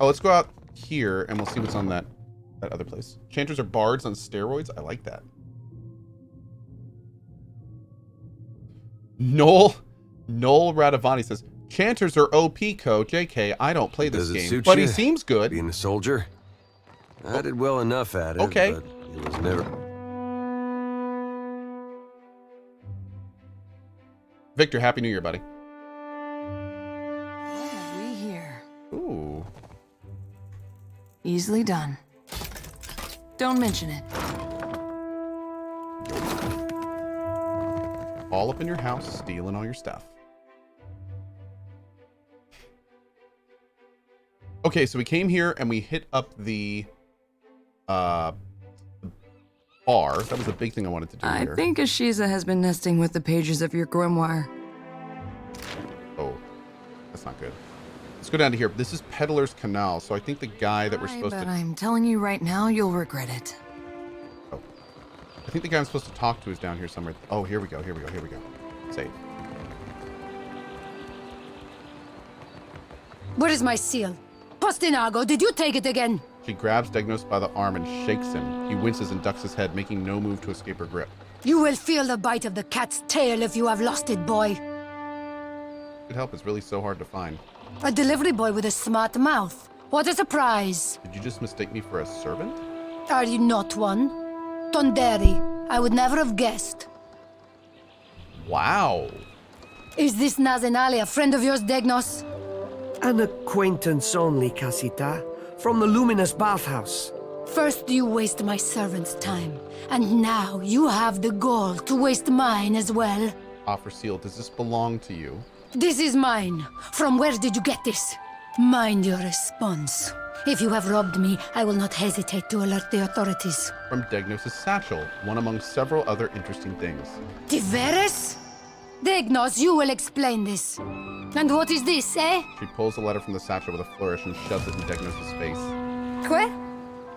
Oh, let's go out here and we'll see what's on that other place. Chanters are bards on steroids. I like that. Noel Radavani says, Chanters are OP, Cohh. JK, I don't play this game. But he seems good. Being a soldier? I did well enough at it, okay. But it was never... Victor, Happy New Year, buddy. What have we here? Ooh. Easily done. Don't mention it. All up in your house, stealing all your stuff. Okay, so we came here and we hit up the bar. That was a big thing I wanted to do here. I think Ashiza has been nesting with the pages of your grimoire. Oh, that's not good. Let's go down to here. This is Peddler's Canal, so I think the guy that we're supposed But to... I'm telling you right now, you'll regret it. Oh. I think the guy I'm supposed to talk to is down here somewhere. Oh, here we go. Save. Where is my seal? Postinago, did you take it again? She grabs Degnos by the arm and shakes him. He winces and ducks his head, making no move to escape her grip. You will feel the bite of the cat's tail if you have lost it, boy. Good help, it's really so hard to find. A delivery boy with a smart mouth. What a surprise. Did you just mistake me for a servant? Are you not one? Tonderi, I would never have guessed. Wow. Is this Nazenali a friend of yours, Degnos? An acquaintance only, Casita. From the luminous bathhouse. First you waste my servant's time, and now you have the gall to waste mine as well. Offer seal, does this belong to you? This is mine. From where did you get this? Mind your response. If you have robbed me, I will not hesitate to alert the authorities. From Degnos' satchel, one among several other interesting things. Tiveres? Degnos, you will explain this. And what is this, eh? She pulls the letter from the satchel with a flourish and shoves it in Degnos' face. Que?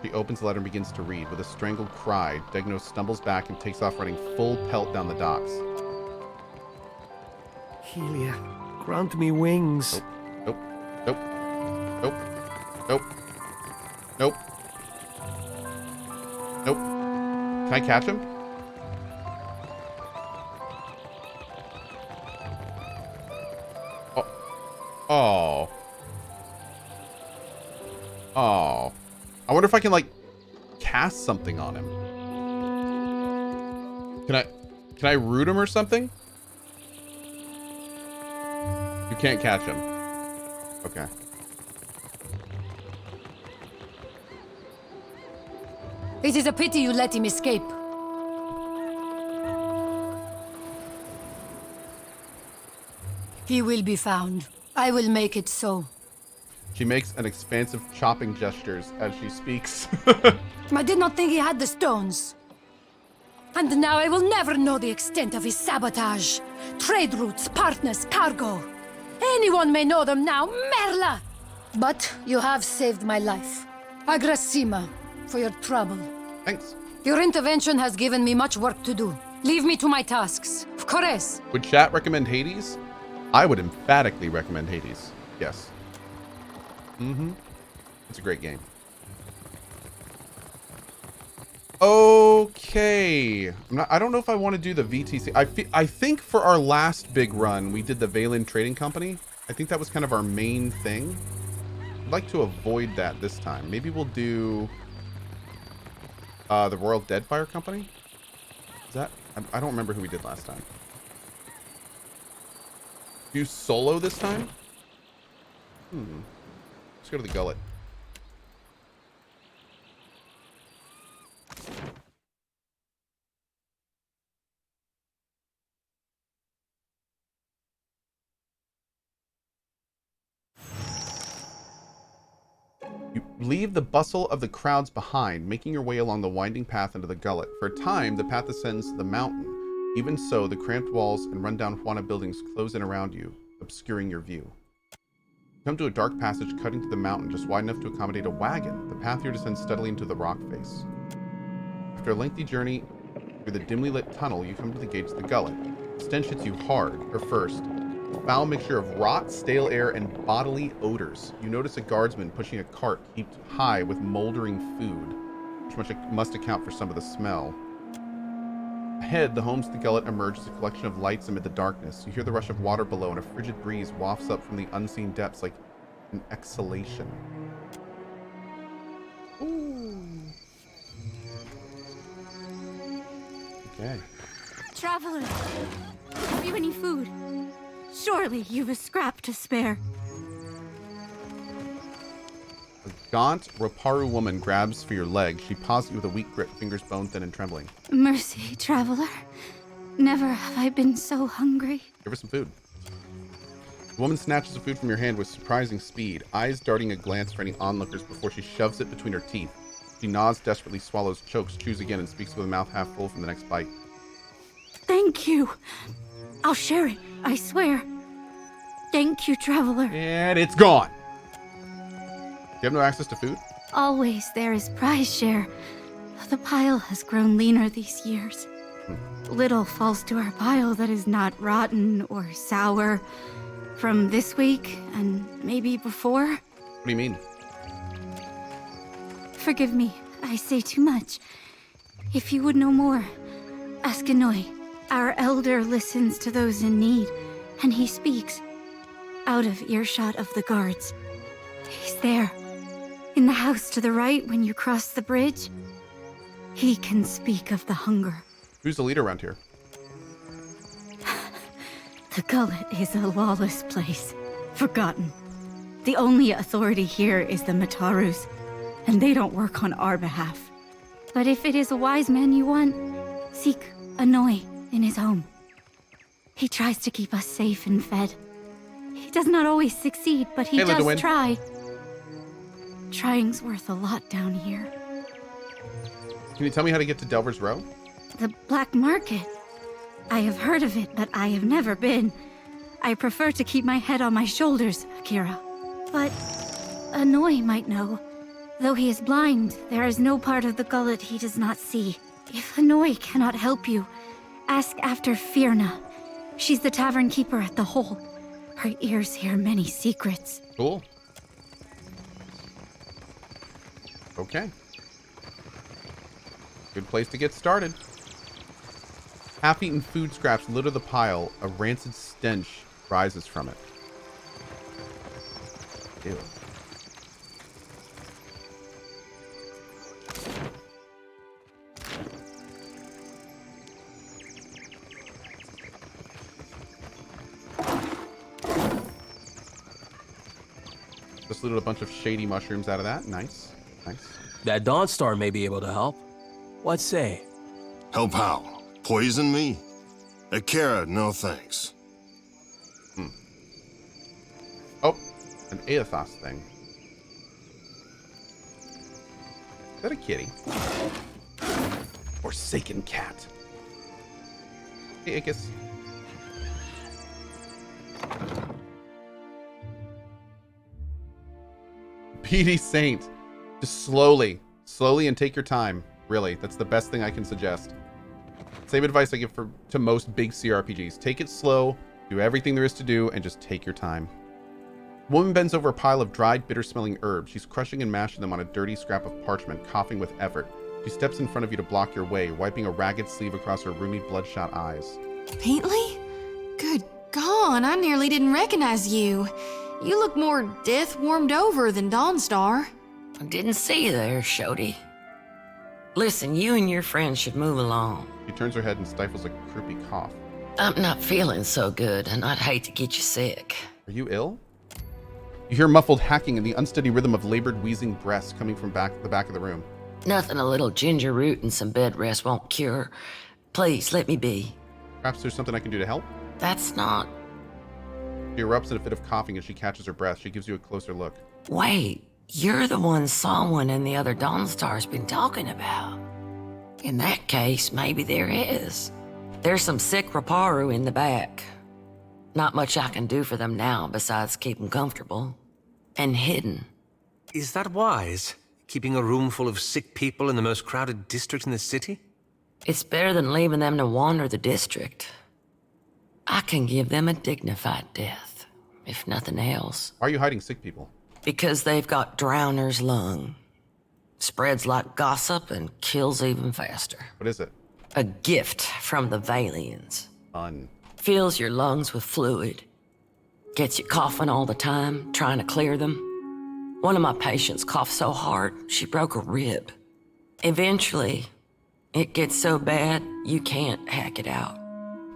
She opens the letter and begins to read. With a strangled cry, Degnos stumbles back and takes off running full pelt down the docks. Helia, grant me wings. Nope. Nope. Nope. Nope. Nope. Nope. Can I catch him? Oh. Oh. I wonder if I can, like, cast something on him. Can I root him or something? You can't catch him. Okay. It is a pity you let him escape. He will be found. I will make it so. She makes an expansive chopping gestures as she speaks. I did not think he had the stones. And now I will never know the extent of his sabotage. Trade routes, partners, cargo. Anyone may know them now, Merla! But you have saved my life. Agrasima, for your trouble. Thanks. Your intervention has given me much work to do. Leave me to my tasks. Of course. Would chat recommend Hades? I would emphatically recommend Hades. Yes. Mm-hmm. It's a great game. Okay. I don't know if I want to do the VTC. I think for our last big run, we did the Valen Trading Company. I think that was kind of our main thing. I'd like to avoid that this time. Maybe we'll do the Royal Deadfire Company. Is that? I don't remember who we did last time. Do solo this time? Let's go to the gullet. You leave the bustle of the crowds behind, making your way along the winding path into the gullet. For a time, the path ascends to the mountain. Even so, the cramped walls and rundown Juana buildings close in around you, obscuring your view. You come to a dark passage cutting through the mountain just wide enough to accommodate a wagon. The path here descends steadily into the rock face. After a lengthy journey through the dimly lit tunnel, you come to the gates of the gullet. The stench hits you hard, or first, Foul mixture of rot, stale air, and bodily odors. You notice a guardsman pushing a cart heaped high with moldering food, which must account for some of the smell. Ahead, the homes of the gullet emerge as a collection of lights amid the darkness. You hear the rush of water below, and a frigid breeze wafts up from the unseen depths like an exhalation. Ooh. Okay. Traveler, have you any food? Surely you've a scrap to spare. A gaunt Roparu woman grabs for your leg. She pauses you with a weak grip, fingers bone thin and trembling. Mercy, traveler. Never have I been so hungry. Give her some food. The woman snatches the food from your hand with surprising speed, eyes darting a glance for any onlookers before she shoves it between her teeth. She nods desperately, swallows, chokes, chews again, and speaks with a mouth half full from the next bite. Thank you. I'll share it, I swear. Thank you, traveler. And it's gone! You have no access to food? Always there is prize share. The pile has grown leaner these years. Little falls to our pile that is not rotten or sour from this week and maybe before. What do you mean? Forgive me, I say too much. If you would know more, ask Enoi. Our elder listens to those in need, and he speaks out of earshot of the guards. He's there, in the house to the right when you cross the bridge. He can speak of the hunger. Who's the leader around here? The gullet is a lawless place, forgotten. The only authority here is the Matarus, and they don't work on our behalf. But if it is a wise man you want, seek Enoi in his home. He tries to keep us safe and fed. He does not always succeed, but he does try. Trying's worth a lot down here. Can you tell me how to get to Delver's Row? The black market. I have heard of it, but I have never been. I prefer to keep my head on my shoulders, Akira. But Enoi might know. Though he is blind, there is no part of the gullet he does not see. If Enoi cannot help you, ask after Firna. She's the tavern keeper at the Hole. Her ears hear many secrets. Cool. Okay. Good place to get started. Half-eaten food scraps litter the pile. A rancid stench rises from it. Ew. Just looted a bunch of shady mushrooms out of that. Nice. Nice. That Dawnstar may be able to help. What say? Help how? Poison me? Akira, no thanks. Oh, an Aethos thing. Is that a kitty? Forsaken cat. Hey, Ickis. PD Saint. Just slowly and take your time. Really, that's the best thing I can suggest. Same advice I give to most big CRPGs. Take it slow, do everything there is to do, and just take your time. A woman bends over a pile of dried, bitter-smelling herbs. She's crushing and mashing them on a dirty scrap of parchment, coughing with effort. She steps in front of you to block your way, wiping a ragged sleeve across her rheumy, bloodshot eyes. Paintley? Good God, I nearly didn't recognize you. You look more death-warmed over than Dawnstar. I didn't see you there, Shody. Listen, you and your friends should move along. She turns her head and stifles a croupy cough. I'm not feeling so good, and I'd hate to get you sick. Are you ill? You hear muffled hacking and the unsteady rhythm of labored, wheezing breaths coming from the back of the room. Nothing a little ginger root and some bed rest won't cure. Please, let me be. Perhaps there's something I can do to help? That's not... She erupts in a fit of coughing as she catches her breath. She gives you a closer look. Wait, you're the one someone and the other Dawnstar's been talking about. In that case, maybe there is. There's some sick Roparu in the back. Not much I can do for them now besides keep them comfortable. And hidden. Is that wise? Keeping a room full of sick people in the most crowded district in the city? It's better than leaving them to wander the district. I can give them a dignified death, if nothing else. Why are you hiding sick people? Because they've got drowner's lung. Spreads like gossip and kills even faster. What is it? A gift from the Valians. Fun. Fills your lungs with fluid. Gets you coughing all the time, trying to clear them. One of my patients coughed so hard, she broke a rib. Eventually, it gets so bad, you can't hack it out.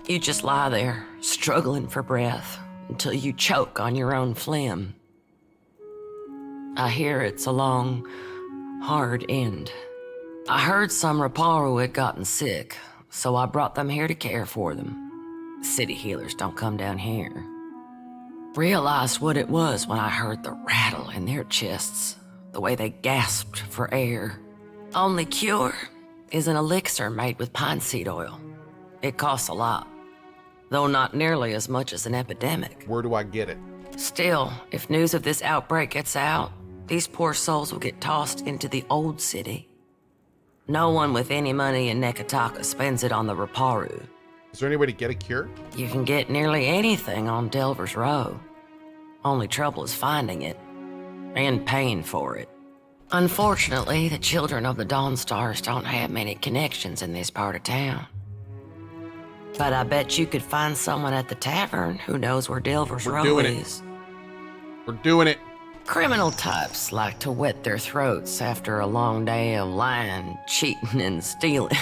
You just lie there, struggling for breath, until you choke on your own phlegm. I hear it's a long, hard end. I heard some Raparu had gotten sick, so I brought them here to care for them. City healers don't come down here. Realized what it was when I heard the rattle in their chests, the way they gasped for air. Only cure is an elixir made with pine seed oil. It costs a lot, though not nearly as much as an epidemic. Where do I get it? Still, if news of this outbreak gets out, these poor souls will get tossed into the old city. No one with any money in Nekataka spends it on the Raparu. Is there any way to get a cure? You can get nearly anything on Delver's Row. Only trouble is finding it, and paying for it. Unfortunately, the children of the Dawnstars don't have many connections in this part of town. But I bet you could find someone at the tavern who knows where Delver's Row is. We're doing it. Criminal types like to wet their throats after a long day of lying, cheating, and stealing.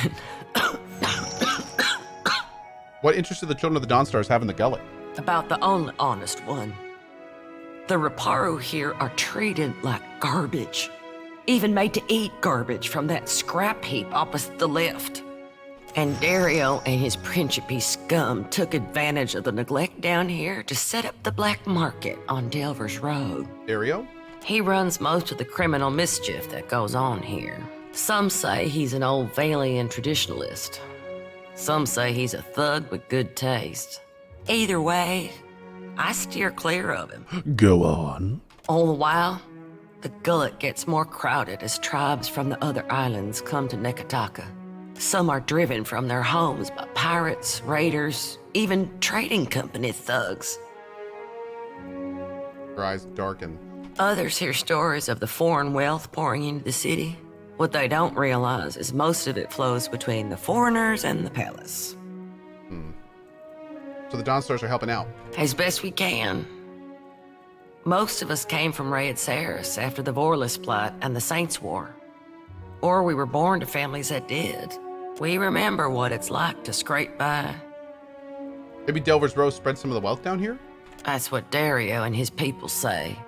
What interest do the children of the Dawnstars have in the gullet? About the only honest one. The Raparu here are treated like garbage. Even made to eat garbage from that scrap heap opposite the lift. And Dario and his Principe scum took advantage of the neglect down here to set up the black market on Delver's Road. Dario? He runs most of the criminal mischief that goes on here. Some say he's an old Valian traditionalist. Some say he's a thug with good taste. Either way, I steer clear of him. Go on. All the while, the gullet gets more crowded as tribes from the other islands come to Nekataka. Some are driven from their homes by pirates, raiders, even trading company thugs. Her eyes darken. Others hear stories of the foreign wealth pouring into the city. What they don't realize is most of it flows between the foreigners and the palace. So the Dawnstars are helping out. As best we can. Most of us came from Raid Saris after the Vorlis Plot and the Saints War. Or we were born to families that did. We remember what it's like to scrape by. Maybe Delver's Row spread some of the wealth down here? That's what Dario and his people say.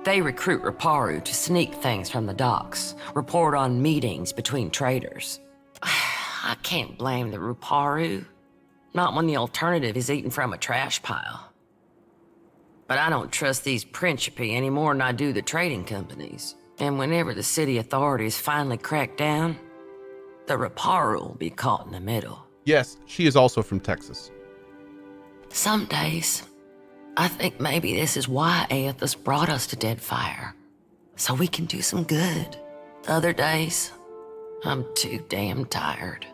They recruit Raparu to sneak things from the docks, report on meetings between traders. I can't blame the Raparu. Not when the alternative is eating from a trash pile. But I don't trust these Principe any more than I do the trading companies. And whenever the city authorities finally crack down, the Raparu will be caught in the middle. Yes, she is also from Texas. Some days, I think maybe this is why Aethys brought us to Deadfire. So we can do some good. Other days, I'm too damn tired.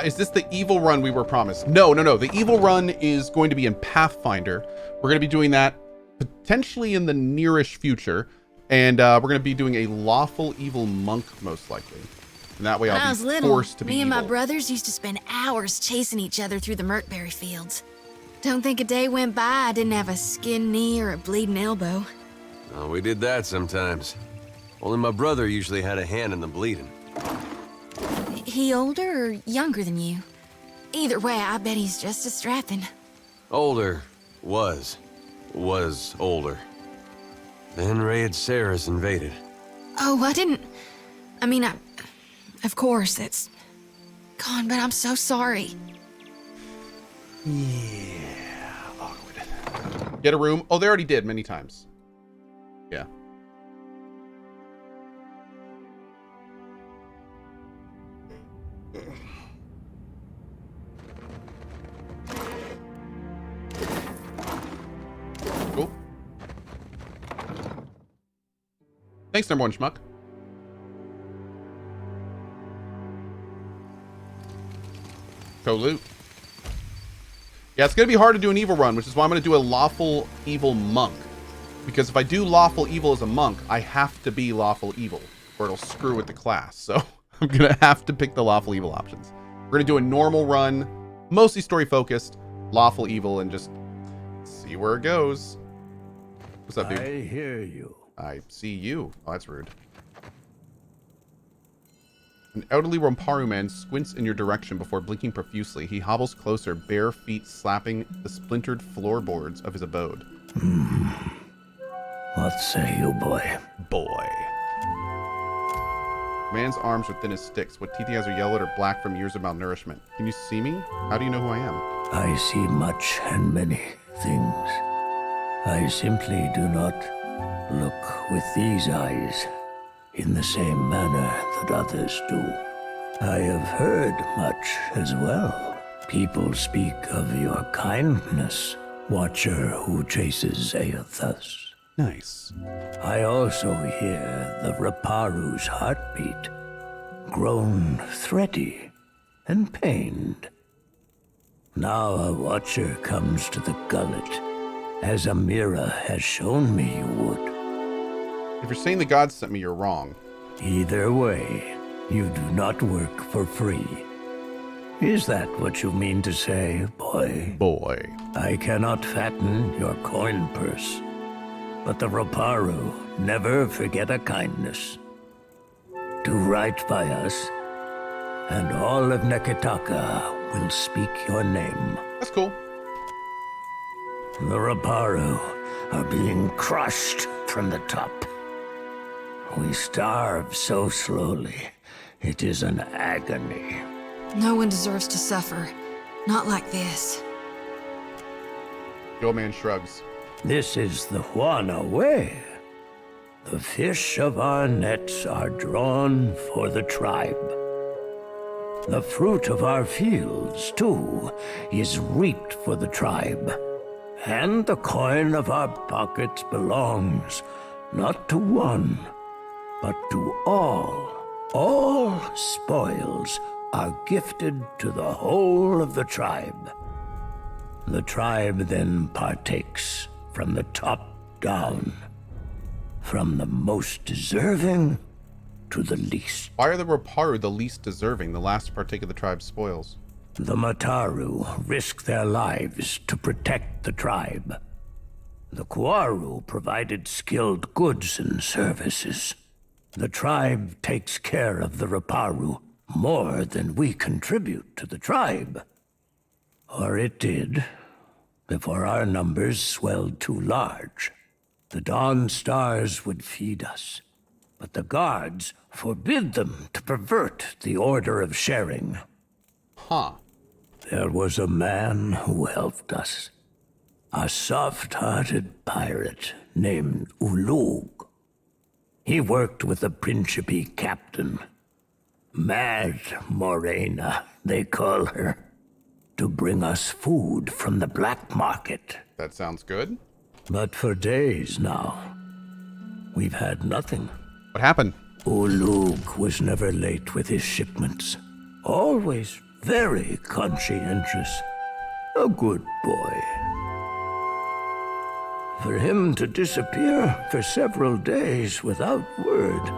Is this the evil run we were promised? No. The evil run is going to be in Pathfinder. We're going to be doing that potentially in the nearish future. And we're going to be doing a lawful evil monk, most likely. And that way When I I'll was be little, forced to be me and evil. my brothers used to spend hours chasing each other through the Merkberry fields. Don't think a day went by I didn't have a skinned knee or a bleeding elbow. Oh, we did that sometimes. Only my brother usually had a hand in the bleeding. He older or younger than you? Either way, I bet he's just as strapping. Older. Was older. Then Raid Saris invaded. Oh, of course, that's gone, but I'm so sorry. Yeah, awkward. Get a room. Oh, they already did many times. Yeah. Cool. Thanks, number one schmuck. Cohh loot. Yeah, it's going to be hard to do an evil run, which is why I'm going to do a lawful evil monk. Because if I do lawful evil as a monk, I have to be lawful evil, or it'll screw with the class. So I'm going to have to pick the lawful evil options. We're going to do a normal run, mostly story focused, lawful evil, and just see where it goes. What's up, dude? I hear you. I see you. Oh, that's rude. An elderly Romparu man squints in your direction before blinking profusely. He hobbles closer, bare feet slapping the splintered floorboards of his abode. What say you, boy? Boy. Man's arms are thin as sticks. What teeth he has are yellowed or black from years of malnourishment. Can you see me? How do you know who I am? I see much and many things. I simply do not look with these eyes in the same manner that others do. I have heard much as well. People speak of your kindness, watcher who chases Aethus. Nice. I also hear the Raparu's heartbeat, grown thready and pained. Now a watcher comes to the gullet, as Amira has shown me you would. If you're saying the gods sent me, you're wrong. Either way, you do not work for free. Is that what you mean to say, boy? Boy. I cannot fatten your coin purse, but the Raparu never forget a kindness. Do right by us, and all of Neketaka will speak your name. That's cool. The Raparu are being crushed from the top. We starve so slowly. It is an agony. No one deserves to suffer. Not like this. The old man shrugs. This is the Juana way. The fish of our nets are drawn for the tribe. The fruit of our fields, too, is reaped for the tribe. And the coin of our pockets belongs not to one, but to all. All spoils are gifted to the whole of the tribe. The tribe then partakes from the top down, from the most deserving to the least. Why are the Raparu the least deserving, the last to partake of the tribe's spoils? The Mataru risk their lives to protect the tribe. The Quaru provided skilled goods and services. The tribe takes care of the Raparu more than we contribute to the tribe. Or it did, before our numbers swelled too large. The Dawn Stars would feed us, but the guards forbid them to pervert the order of sharing. Huh. There was a man who helped us. A soft-hearted pirate named Ulug. He worked with the Principe captain. Mad Morena, they call her. To bring us food from the black market. That sounds good. But for days now, we've had nothing. What happened? Ulug was never late with his shipments. Always very conscientious. A good boy. For him to disappear for several days without word,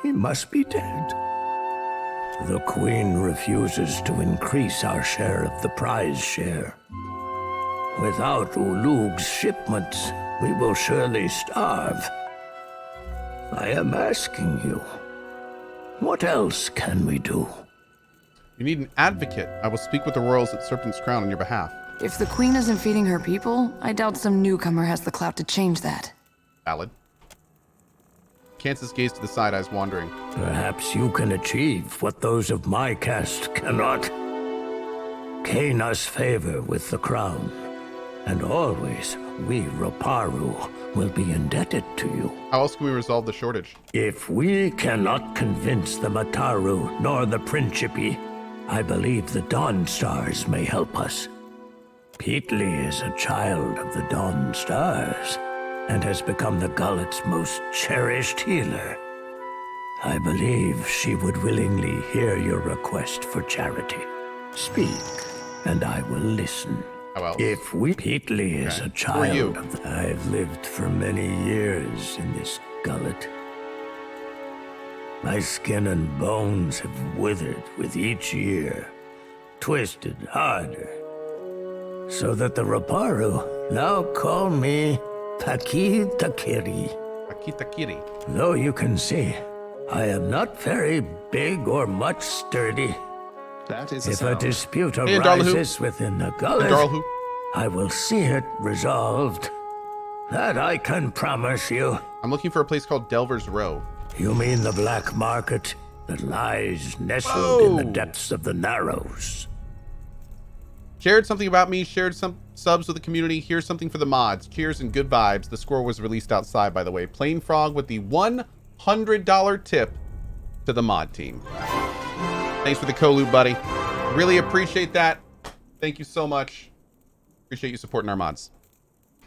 he must be dead. The Queen refuses to increase our share of the prize share. Without Ulug's shipments, we will surely starve. I am asking you, what else can we do? You need an advocate. I will speak with the royals at Serpent's Crown on your behalf. If the queen isn't feeding her people, I doubt some newcomer has the clout to change that. Valid. Kansas gazed to the side, eyes wandering. Perhaps you can achieve what those of my caste cannot. Gain us favor with the crown, and always we Raparu will be indebted to you. How else can we resolve the shortage? If we cannot convince the Mataru nor the Principe, I believe the Dawn Stars may help us. Peatly is a child of the Dawn Stars, and has become the Gullet's most cherished healer. I believe she would willingly hear your request for charity. Speak, and I will listen. How else? If we... Peatly is a child. Who are you? I've lived for many years in this gullet. My skin and bones have withered with each year, twisted harder, so that the Raparu now call me Pakitakiri. Pakitakiri. Though you can see, I am not very big or much sturdy. That is if a dispute Hey, arises within the gullet, Darlhu. I will see it resolved. That I can promise you. I'm looking for a place called Delver's Row. You mean the black market that lies nestled in the depths of the Narrows? Shared something about me, shared some subs with the community. Here's something for the mods. Cheers and good vibes. The score was released outside, by the way. Plain Frog with the $100 tip to the mod team. Thanks for the co-loot, buddy. Really appreciate that. Thank you so much. Appreciate you supporting our mods.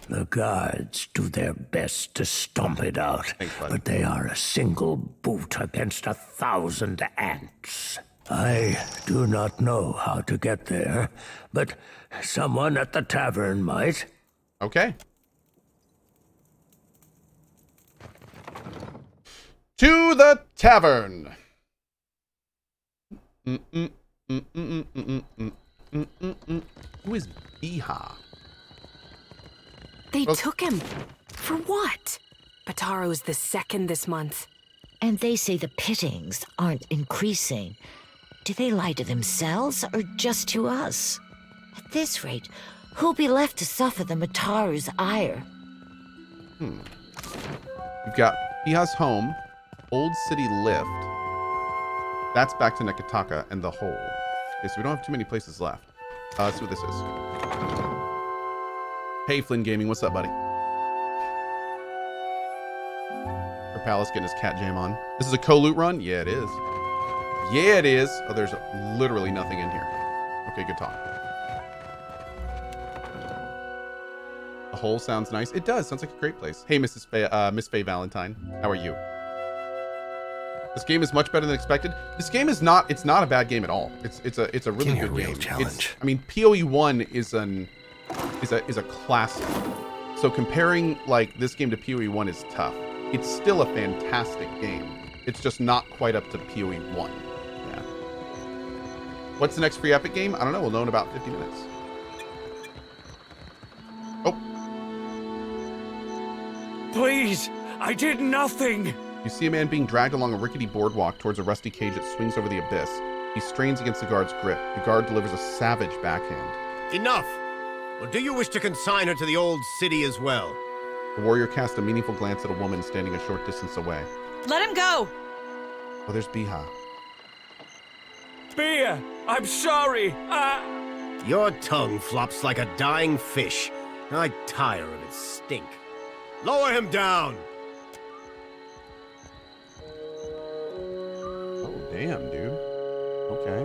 The guards do their best to stomp it out, but they are a single boot against 1,000 ants. I do not know how to get there, but someone at the tavern might. Okay. To the tavern. Who is Biha? They took him. For what? Bataro's the second this month. And they say the pittings aren't increasing. Do they lie to themselves or just to us? At this rate, who'll be left to suffer the Mataru's ire? We've got Biha's home, Old City Lift. That's back to Nekataka and the Hole. Okay, so we don't have too many places left. Let's see what this is. Hey, Flynn Gaming, what's up, buddy? Our Palace getting his cat jam on. This is a co-loot run? Yeah, it is. Yeah, it is. Oh, there's literally nothing in here. Okay, good talk. The Hole sounds nice. It does. Sounds like a great place. Hey, Miss Faye Valentine. How are you? This game is much better than expected. This game is not. It's not a bad game at all. It's a really good game. Challenge. I mean, PoE1 is a classic. So comparing like this game to PoE1 is tough. It's still a fantastic game. It's just not quite up to PoE1. Yeah. What's the next free Epic game? I don't know. We'll know in about 50 minutes. Oh. Please, I did nothing. You see a man being dragged along a rickety boardwalk towards a rusty cage that swings over the abyss. He strains against the guard's grip. The guard delivers a savage backhand. Enough! Or do you wish to consign her to the old city as well? The warrior casts a meaningful glance at a woman standing a short distance away. Let him go! Oh, there's Biha. Biha, I'm sorry. Your tongue flops like a dying fish. I tire of its stink. Lower him down! Damn, dude. Okay.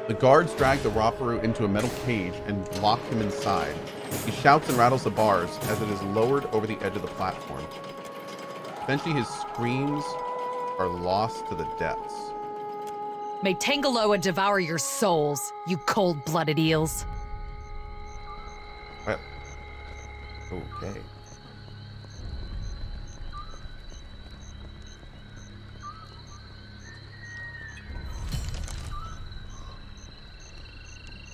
The guards drag the Raparu into a metal cage and lock him inside. He shouts and rattles the bars as it is lowered over the edge of the platform. Eventually his screams are lost to the depths. May Tangaloa devour your souls, you cold-blooded eels. Well, okay.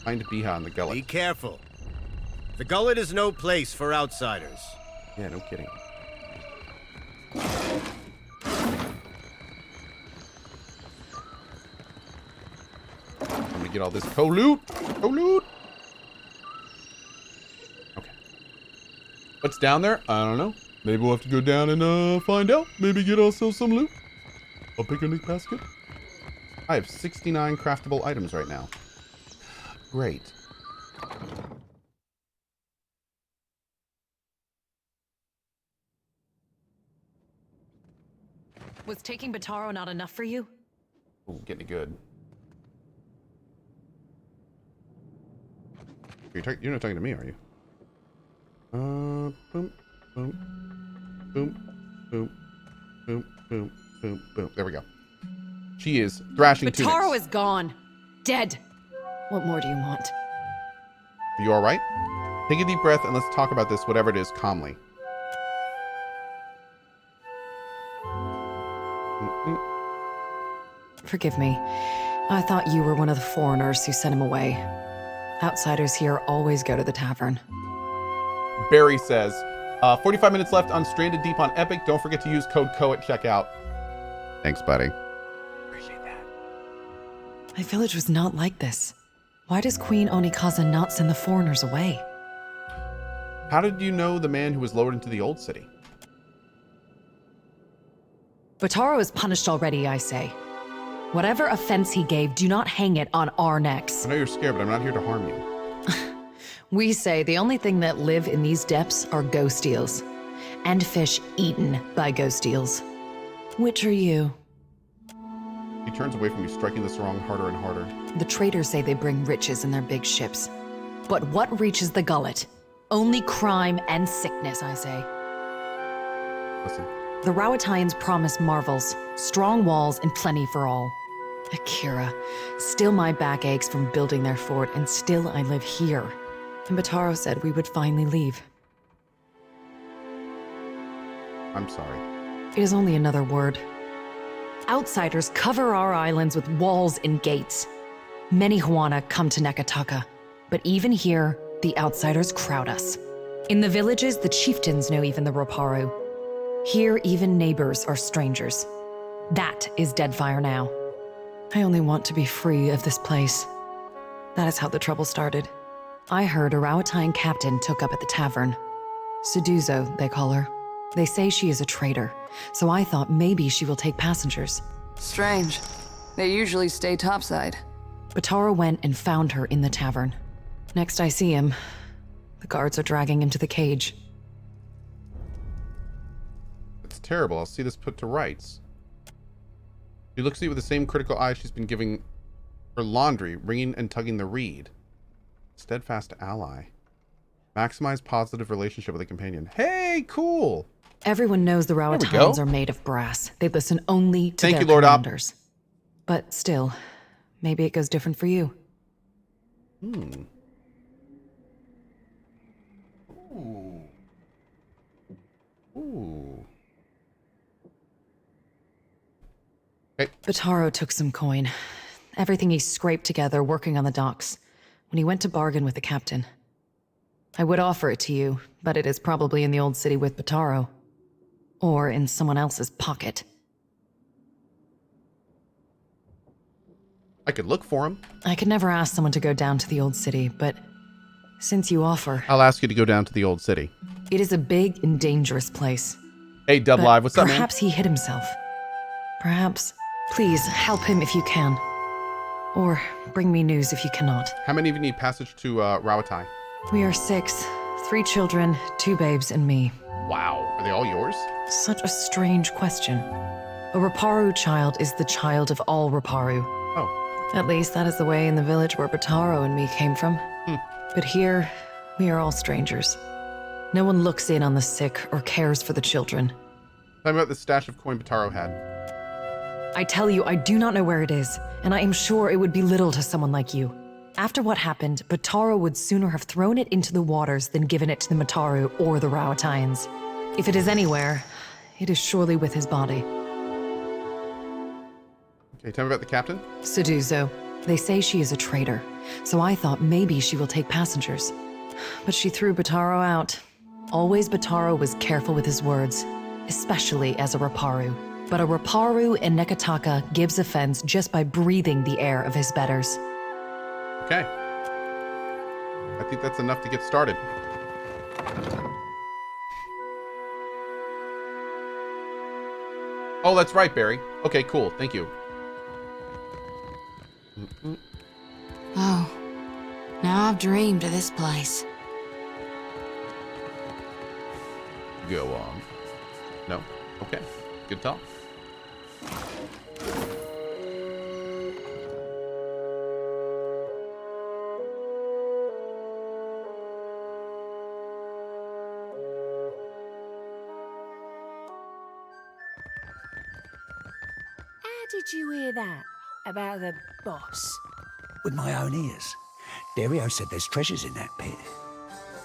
Find Biha in the gullet. Be careful. The gullet is no place for outsiders. Yeah, no kidding. I'm gonna get all this co-loot. Co-loot. Okay. What's down there? I don't know. Maybe we'll have to go down and find out. Maybe get ourselves some loot. A picnic basket. I have 69 craftable items right now. Great. Was taking Bataro not enough for you? Ooh, getting it good. You're not talking to me, are you? Boom, boom, boom, boom, boom. She is thrashing Bataro tunics. is gone. Dead. What more do you want? Are you all right? Take a deep breath and let's talk about this, whatever it is, calmly. Forgive me. I thought you were one of the foreigners who sent him away. Outsiders here always go to the tavern. Barry says, 45 minutes left on Stranded Deep on Epic. Don't forget to use code Cohh at checkout. Thanks, buddy. Appreciate that. My village was not like this. Why does Queen Onikaza not send the foreigners away? How did you know the man who was lowered into the old city? Bataro is punished already, I say. Whatever offense he gave, do not hang it on our necks. I know you're scared, but I'm not here to harm you. We say the only thing that live in these depths are ghost eels. And fish eaten by ghost eels. Which are you? He turns away from you, striking the sarong harder and harder. The traders say they bring riches in their big ships. But what reaches the gullet? Only crime and sickness, I say. Listen. The Rawatayans promise marvels, strong walls, and plenty for all. Akira, still my back aches from building their fort, and still I live here. And Bataro said we would finally leave. I'm sorry. It is only another word. Outsiders cover our islands with walls and gates. Many Huana come to Nekataka, but even here, the outsiders crowd us. In the villages, the chieftains know even the Roparu. Here, even neighbors are strangers. That is Deadfire now. I only want to be free of this place. That is how the trouble started. I heard a Rawatayan captain took up at the tavern. Suduzo, they call her. They say she is a traitor, so I thought maybe she will take passengers. Strange. They usually stay topside. Bataro went and found her in the tavern. Next I see him, the guards are dragging him to the cage. It's terrible. I'll see this put to rights. She looks at you with the same critical eye she's been giving her laundry, wringing and tugging the reed. Steadfast ally. Maximize positive relationship with a companion. Hey, cool! Everyone knows the Rawatayans are made of brass. They listen only to their commanders. But still, maybe it goes different for you. Ooh. Ooh. Okay. Bataro took some coin. Everything he scraped together working on the docks, when he went to bargain with the captain. I would offer it to you, but it is probably in the old city with Bataro. Or in someone else's pocket. I could look for him. I could never ask someone to go down to the old city, but since you offer... I'll ask you to go down to the old city. It is a big and dangerous place. Hey, Dub But Live, what's up, man? Perhaps he hid himself. Perhaps. Please, help him if you can. Or bring me news if you cannot. How many of you need passage to Rawatai? We are 6. 3 children, 2 babes, and me. Wow. Are they all yours? Such a strange question. A Roparu child is the child of all Roparu. Oh. At least that is the way in the village where Bataro and me came from. But here, we are all strangers. No one looks in on the sick or cares for the children. Tell me about the stash of coin Bataro had. I tell you, I do not know where it is, and I am sure it would be little to someone like you. After what happened, Bataro would sooner have thrown it into the waters than given it to the Mataru or the Rawatayans. If it is anywhere, it is surely with his body. Okay, tell me about the captain. Suduzo. They say she is a traitor, so I thought maybe she will take passengers. But she threw Bataro out. Always Bataro was careful with his words, especially as a Roparu. But a Roparu in Nekataka gives offense just by breathing the air of his betters. Okay. I think that's enough to get started. Oh, that's right, Barry. Okay, cool. Thank you. Oh, now I've dreamed of this place. Go on. No? Okay. Good talk. did you hear that about the boss? With my own ears. Dario said there's treasures in that pit.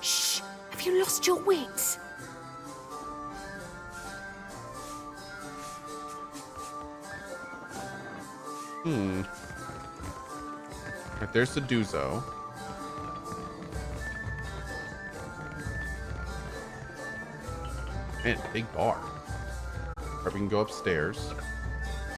Shh! Have you lost your wits? Right, there's the Duzo. Man, big bar. Right, we can go upstairs.